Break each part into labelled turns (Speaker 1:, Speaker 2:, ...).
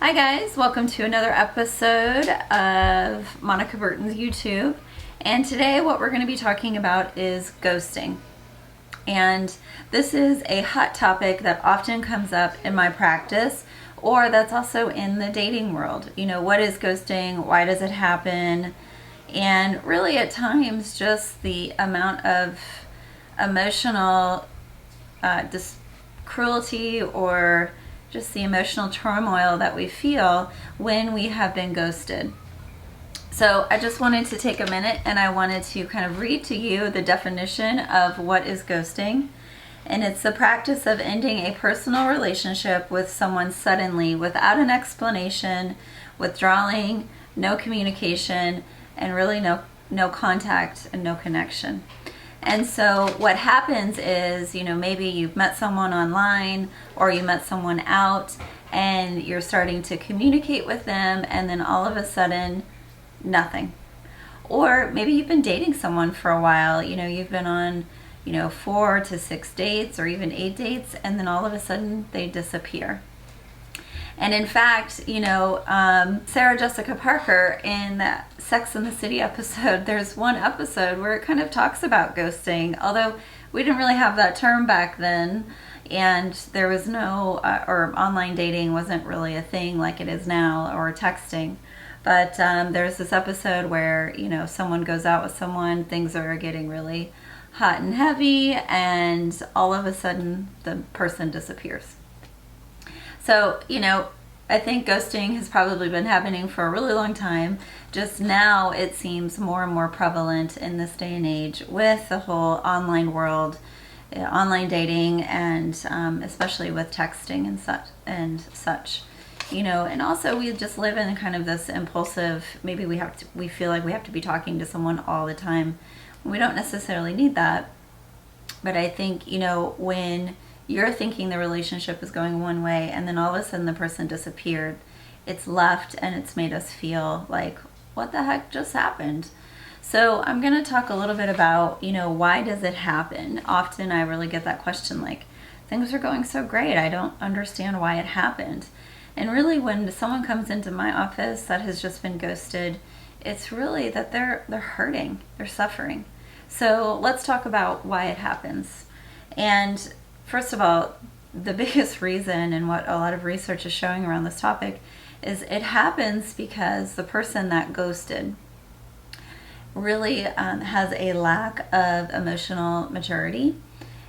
Speaker 1: Hi guys, welcome to another episode of Monica Burton's YouTube. And today what we're going to be talking about is ghosting. And this is a hot topic that often comes up in my practice, or that's also in the dating world. You know, what is ghosting? Why does it happen? And really at times just the amount of emotional cruelty or just the emotional turmoil that we feel when we have been ghosted. So I just wanted to take a minute and I wanted to kind of read to you the definition of what is ghosting. And it's the practice of ending a personal relationship with someone suddenly without an explanation, withdrawing, no communication, and really no contact and no connection. And so what happens is, you know, maybe you've met someone online or you met someone out and you're starting to communicate with them and then all of a sudden, nothing. Or maybe you've been dating someone for a while, you know, you've been on, 4 to 6 dates or even 8 dates, and then all of a sudden they disappear. And in fact, Sarah Jessica Parker in that Sex and the City episode, there's one episode where it kind of talks about ghosting, although we didn't really have that term back then, and there was no, or online dating wasn't really a thing like it is now, or texting. But there's this episode where, someone goes out with someone, things are getting really hot and heavy, and all of a sudden the person disappears. So, I think ghosting has probably been happening for a really long time. Just now it seems more and more prevalent in this day and age with the whole online world, online dating, and especially with texting and such. And also we just live in kind of this impulsive, maybe we feel like we have to be talking to someone all the time. We don't necessarily need that. But I think, when you're thinking the relationship is going one way and then all of a sudden the person disappeared, it's left and it's made us feel like, what the heck just happened? So I'm going to talk a little bit about, why does it happen? Often I really get that question, like, things are going so great, I don't understand why it happened. And really when someone comes into my office that has just been ghosted, it's really that they're hurting, they're suffering. So let's talk about why it happens. And first of all, the biggest reason and what a lot of research is showing around this topic is it happens because the person that ghosted really has a lack of emotional maturity.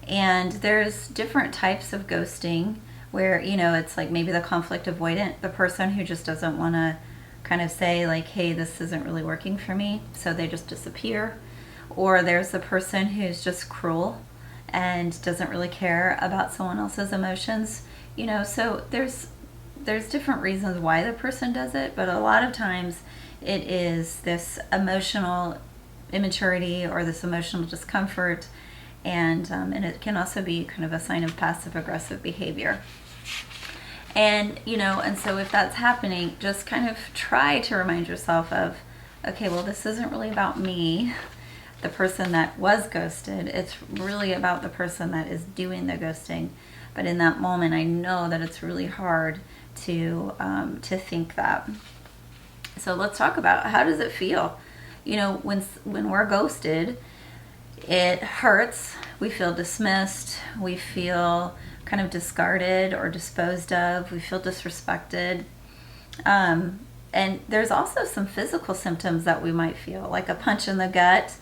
Speaker 1: And there's different types of ghosting where, it's like maybe the conflict avoidant, the person who just doesn't want to kind of say like, hey, this isn't really working for me, so they just disappear. Or there's the person who's just cruel and doesn't really care about someone else's emotions. So there's different reasons why the person does it, but a lot of times it is this emotional immaturity or this emotional discomfort, and it can also be kind of a sign of passive aggressive behavior. And and so if that's happening, just kind of try to remind yourself of, okay, well, this isn't really about me, the person that was ghosted. It's really about the person that is doing the ghosting. But in that moment, I know that it's really hard to think that. So let's talk about, how does it feel? When we're ghosted, it hurts. We feel dismissed. We feel kind of discarded or disposed of. We feel disrespected. And there's also some physical symptoms that we might feel, like a punch in the gut,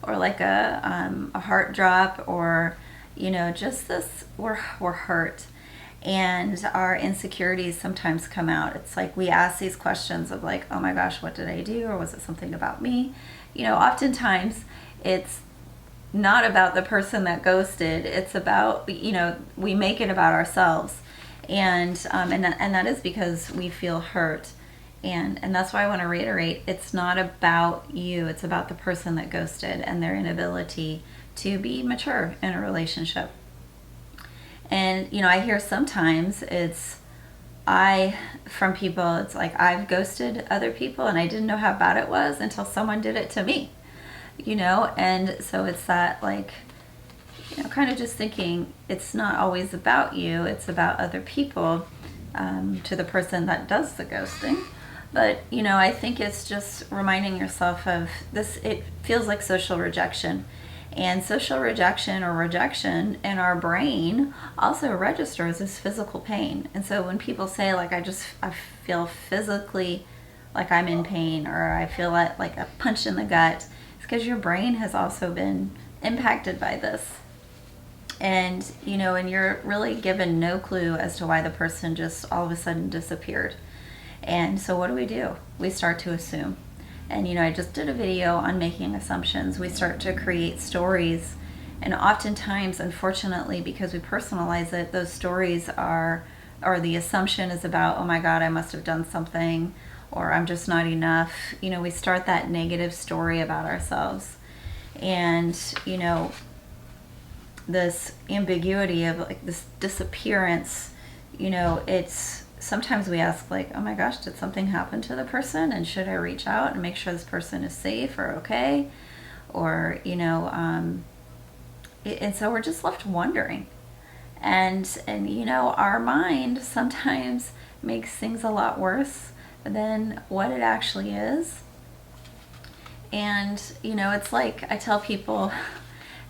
Speaker 1: or like a heart drop, or just this, we're hurt, and our insecurities sometimes come out. It's like we ask these questions of like, oh my gosh, what did I do, or was it something about me? Oftentimes it's not about the person that ghosted. It's about, we make it about ourselves, and that is because we feel hurt. And that's why I want to reiterate, it's not about you, it's about the person that ghosted and their inability to be mature in a relationship. And, I hear sometimes from people, it's like, I've ghosted other people and I didn't know how bad it was until someone did it to me, and so it's that, like, kind of just thinking it's not always about you, it's about other people. to the person that does the ghosting. But, I think it's just reminding yourself of this. It feels like social rejection. And social rejection or rejection in our brain also registers as physical pain. And so when people say, like, I feel physically like I'm in pain, or I feel like a punch in the gut, it's because your brain has also been impacted by this. And, and you're really given no clue as to why the person just all of a sudden disappeared. And so what do? We start to assume. And, I just did a video on making assumptions. We start to create stories. And oftentimes, unfortunately, because we personalize it, those stories or the assumption is about, oh my God, I must have done something, or I'm just not enough. We start that negative story about ourselves. And, this ambiguity of like this disappearance, it's sometimes we ask, like, oh my gosh, did something happen to the person, and should I reach out and make sure this person is safe or okay? Or and so we're just left wondering, and our mind sometimes makes things a lot worse than what it actually is. And it's like I tell people,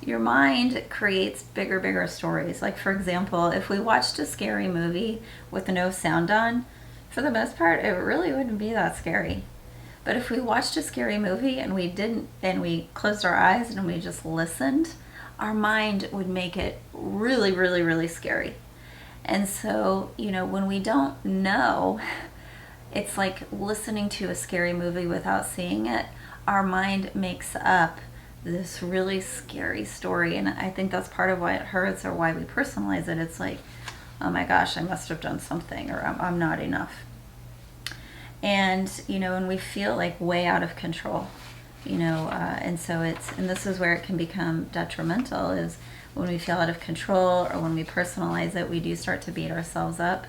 Speaker 1: your mind creates bigger stories. Like, for example, if we watched a scary movie with no sound on, for the most part, it really wouldn't be that scary. But if we watched a scary movie and we closed our eyes and we just listened, our mind would make it really, really, really scary. And so, when we don't know, it's like listening to a scary movie without seeing it. Our mind makes up this really scary story, and I think that's part of why it hurts, or why we personalize it. It's like, oh my gosh, I must have done something, or I'm not enough. And and we feel like way out of control, and so and this is where it can become detrimental, is when we feel out of control, or when we personalize it, we do start to beat ourselves up,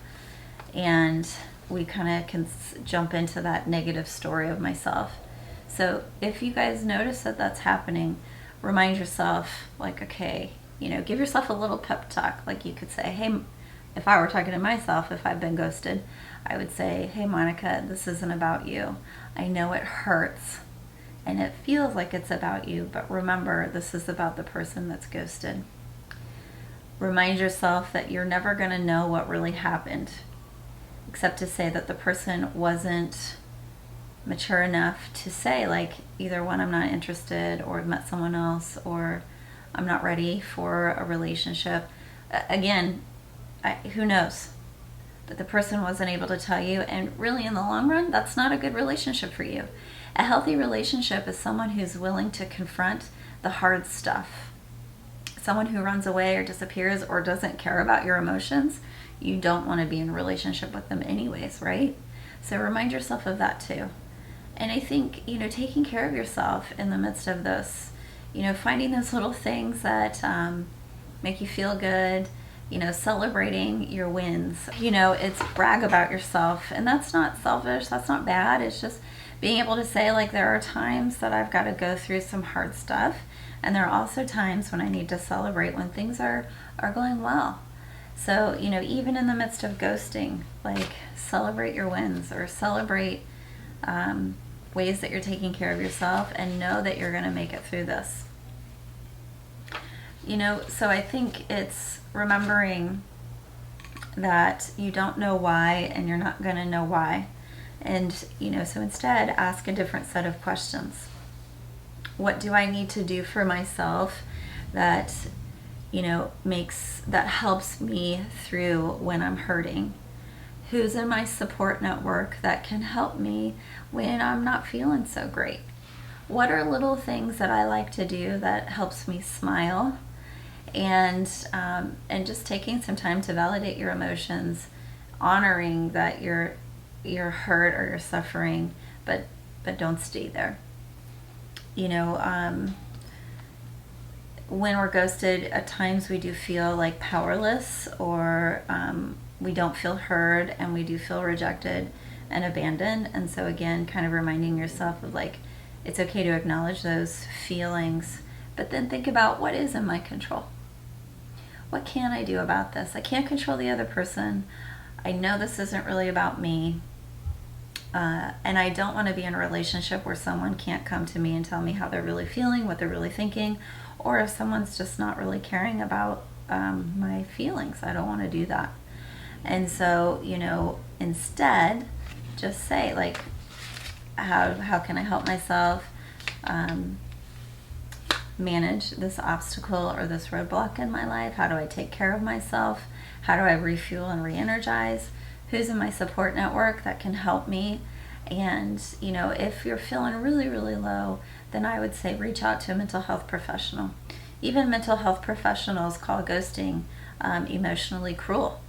Speaker 1: and we kind of can jump into that negative story of myself. So if you guys notice that that's happening, remind yourself, like, okay, give yourself a little pep talk. Like, you could say, hey, if I were talking to myself, if I've been ghosted, I would say, hey, Monica, this isn't about you. I know it hurts and it feels like it's about you, but remember, this is about the person that's ghosted. Remind yourself that you're never going to know what really happened, except to say that the person wasn't mature enough to say, like, either one, I'm not interested, or I've met someone else, or I'm not ready for a relationship. Again, who knows? But the person wasn't able to tell you, and really in the long run, that's not a good relationship for you. A healthy relationship is someone who's willing to confront the hard stuff. Someone who runs away or disappears or doesn't care about your emotions, you don't want to be in a relationship with them anyways, right? So remind yourself of that too. And I think, taking care of yourself in the midst of this, finding those little things that make you feel good, celebrating your wins. It's brag about yourself, and that's not selfish, that's not bad. It's just being able to say, like, there are times that I've got to go through some hard stuff, and there are also times when I need to celebrate when things are going well. So, even in the midst of ghosting, like, celebrate your wins, or celebrate ways that you're taking care of yourself, and know that you're going to make it through this. So I think it's remembering that you don't know why, and you're not going to know why. And, so instead, ask a different set of questions. What do I need to do for myself that, that helps me through when I'm hurting? Who's in my support network that can help me when I'm not feeling so great? What are little things that I like to do that helps me smile? And just taking some time to validate your emotions, honoring that you're hurt or you're suffering, but don't stay there. When we're ghosted, at times we do feel like powerless, or we don't feel heard, and we do feel rejected and abandoned. And so again, kind of reminding yourself of, like, it's okay to acknowledge those feelings, but then think about what is in my control. What can I do about this? I can't control the other person. I know this isn't really about me. And I don't want to be in a relationship where someone can't come to me and tell me how they're really feeling, what they're really thinking, or if someone's just not really caring about my feelings. I don't want to do that. And so, instead, just say, like, how can I help myself manage this obstacle or this roadblock in my life? How do I take care of myself? How do I refuel and re-energize? Who's in my support network that can help me? And, if you're feeling really, really low, then I would say reach out to a mental health professional. Even mental health professionals call ghosting emotionally cruel.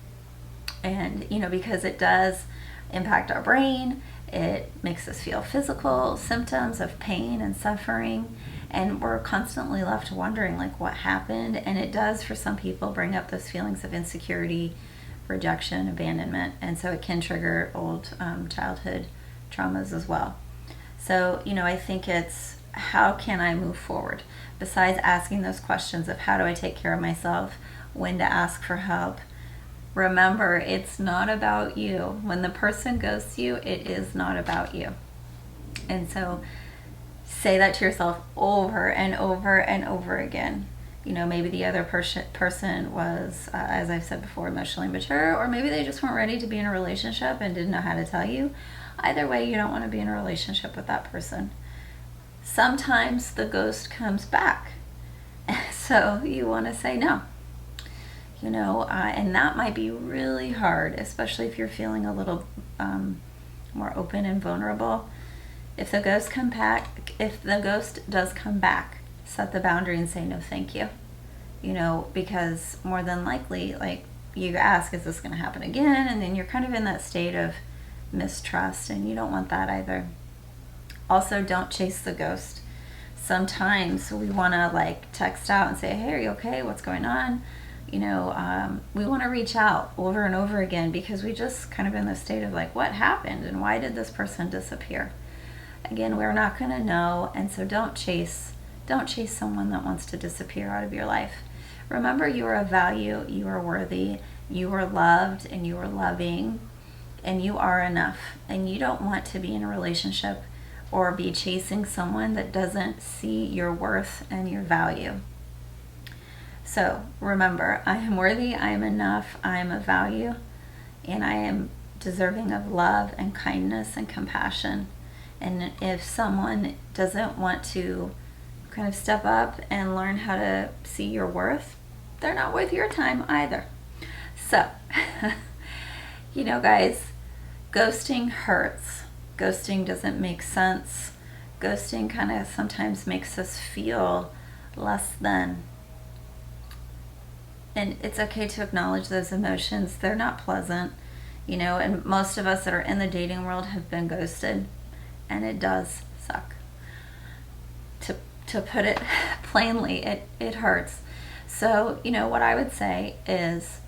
Speaker 1: And, because it does impact our brain, it makes us feel physical symptoms of pain and suffering, and we're constantly left wondering, like, what happened. And it does, for some people, bring up those feelings of insecurity, rejection, abandonment, and so it can trigger old childhood traumas as well. So, I think it's, how can I move forward? Besides asking those questions of how do I take care of myself, when to ask for help, remember, it's not about you. When the person ghosts you, it is not about you. And so say that to yourself over and over and over again. Maybe the other person was, as I've said before, emotionally mature, or maybe they just weren't ready to be in a relationship and didn't know how to tell you. Either way, you don't want to be in a relationship with that person. Sometimes the ghost comes back. So you want to say no. And that might be really hard, especially if you're feeling a little more open and vulnerable. If the ghost does come back, set the boundary and say no, thank you. Because more than likely, like, you ask, is this going to happen again? And then you're kind of in that state of mistrust, and you don't want that either. Also, don't chase the ghost. Sometimes we want to, like, text out and say, hey, are you okay? What's going on? We want to reach out over and over again because we just kind of in the state of, like, what happened and why did this person disappear? Again, we're not going to know, and so don't chase someone that wants to disappear out of your life. Remember, you are of value, you are worthy, you are loved, and you are loving, and you are enough. And you don't want to be in a relationship or be chasing someone that doesn't see your worth and your value. So remember, I am worthy, I am enough, I am of value, and I am deserving of love and kindness and compassion. And if someone doesn't want to kind of step up and learn how to see your worth, they're not worth your time either. So, guys, ghosting hurts. Ghosting doesn't make sense. Ghosting kind of sometimes makes us feel less than. And it's okay to acknowledge those emotions. They're not pleasant, and most of us that are in the dating world have been ghosted, and it does suck. To put it plainly, it hurts. So, what I would say is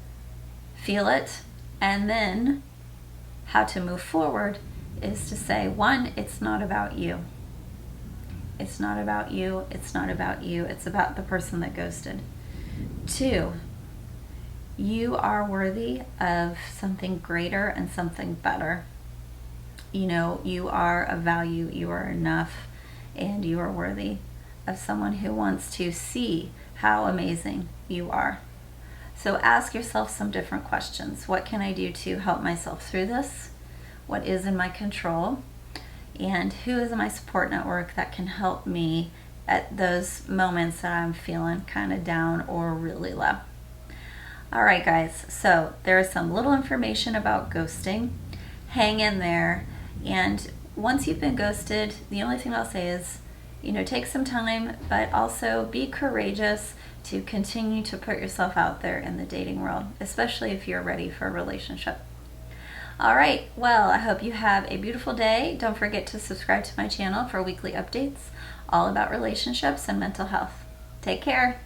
Speaker 1: feel it, and then how to move forward is to say, one, it's not about you. It's not about you. It's not about you. It's about the person that ghosted. Two, you are worthy of something greater and something better. You are of value, you are enough, and you are worthy of someone who wants to see how amazing you are. So ask yourself some different questions. What can I do to help myself through this? What is in my control? And who is in my support network that can help me at those moments that I'm feeling kind of down or really low? All right, guys, so there is some little information about ghosting. Hang in there. And once you've been ghosted, the only thing I'll say is, take some time, but also be courageous to continue to put yourself out there in the dating world, especially if you're ready for a relationship. All right, well, I hope you have a beautiful day. Don't forget to subscribe to my channel for weekly updates all about relationships and mental health. Take care.